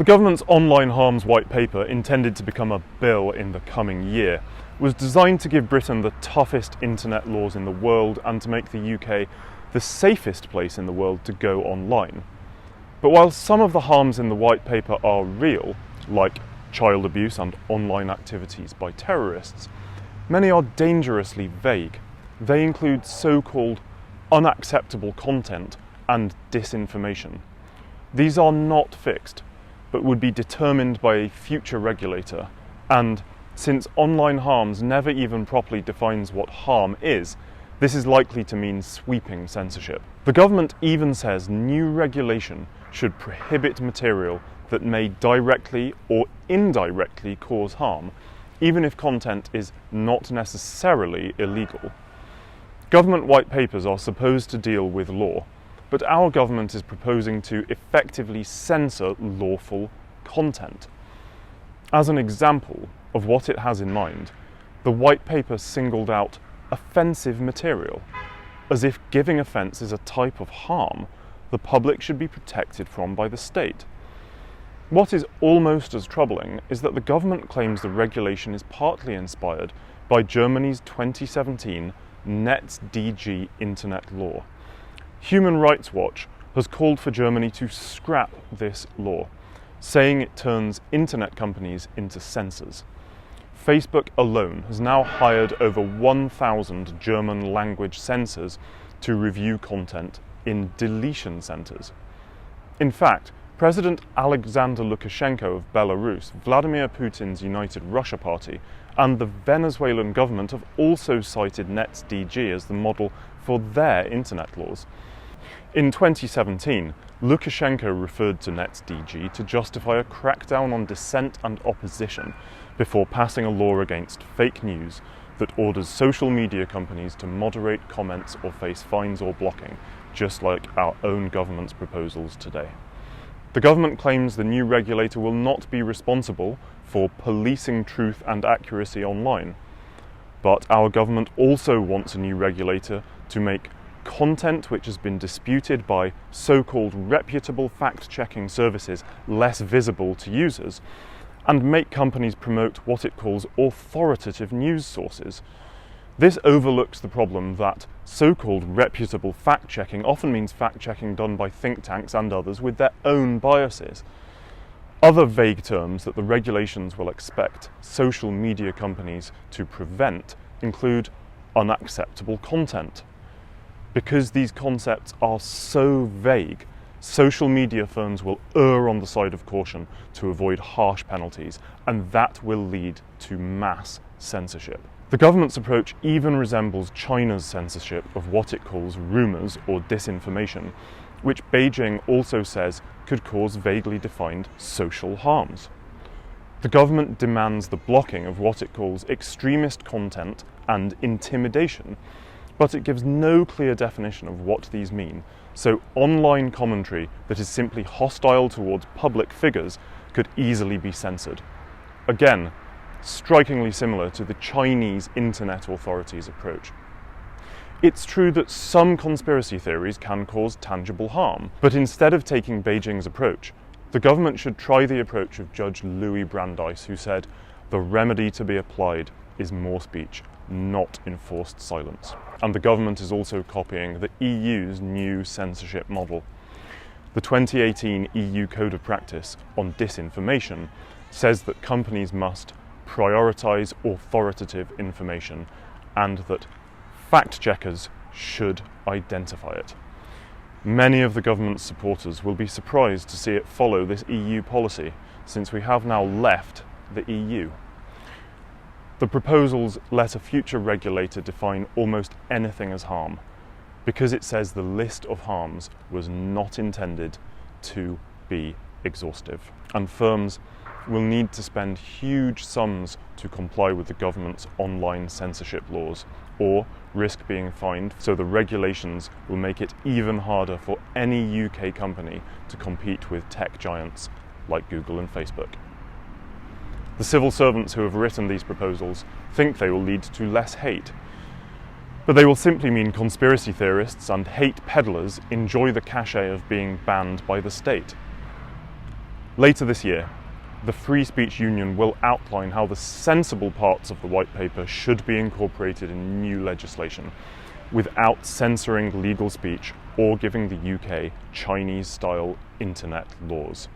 The government's online harms white paper, intended to become a bill in the coming year, was designed to give Britain the toughest internet laws in the world and to make the UK the safest place in the world to go online. But while some of the harms in the white paper are real, like child abuse and online activities by terrorists, many are dangerously vague. They include so-called unacceptable content and disinformation. These are not fixed, but would be determined by a future regulator, and since online harms never even properly defines what harm is, this is likely to mean sweeping censorship. The government even says new regulation should prohibit material that may directly or indirectly cause harm, even if content is not necessarily illegal. Government white papers are supposed to deal with law, but our government is proposing to effectively censor lawful content. As an example of what it has in mind, the white paper singled out offensive material, as if giving offence is a type of harm the public should be protected from by the state. What is almost as troubling is that the government claims the regulation is partly inspired by Germany's 2017 NetzDG internet law. Human Rights Watch has called for Germany to scrap this law, saying it turns internet companies into censors. Facebook alone has now hired over 1,000 German language censors to review content in deletion centers. In fact, President Alexander Lukashenko of Belarus, Vladimir Putin's United Russia Party, and the Venezuelan government have also cited NetzDG as the model for their internet laws. In 2017, Lukashenko referred to NetzDG to justify a crackdown on dissent and opposition before passing a law against fake news that orders social media companies to moderate comments or face fines or blocking, just like our own government's proposals today. The government claims the new regulator will not be responsible for policing truth and accuracy online, but our government also wants a new regulator to make content which has been disputed by so-called reputable fact-checking services less visible to users, and make companies promote what it calls authoritative news sources. This overlooks the problem that so-called reputable fact-checking often means fact-checking done by think tanks and others with their own biases. Other vague terms that the regulations will expect social media companies to prevent include unacceptable content. Because these concepts are so vague, social media firms will err on the side of caution to avoid harsh penalties, and that will lead to mass censorship. The government's approach even resembles China's censorship of what it calls rumours or disinformation, which Beijing also says could cause vaguely defined social harms. The government demands the blocking of what it calls extremist content and intimidation, but it gives no clear definition of what these mean, so online commentary that is simply hostile towards public figures could easily be censored. Again, strikingly similar to the Chinese internet authorities' approach. It's true that some conspiracy theories can cause tangible harm, but instead of taking Beijing's approach, the government should try the approach of Judge Louis Brandeis, who said, "The remedy to be applied is more speech, not enforced silence." And the government is also copying the EU's new censorship model. The 2018 EU Code of Practice on Disinformation says that companies must prioritise authoritative information and that fact-checkers should identify it. Many of the government's supporters will be surprised to see it follow this EU policy, since we have now left the EU. The proposals let a future regulator define almost anything as harm, because it says the list of harms was not intended to be exhaustive, and firms will need to spend huge sums to comply with the government's online censorship laws, or risk being fined, so the regulations will make it even harder for any UK company to compete with tech giants like Google and Facebook. The civil servants who have written these proposals think they will lead to less hate, but they will simply mean conspiracy theorists and hate peddlers enjoy the cachet of being banned by the state. Later this year, the Free Speech Union will outline how the sensible parts of the white paper should be incorporated in new legislation without censoring legal speech or giving the UK Chinese-style internet laws.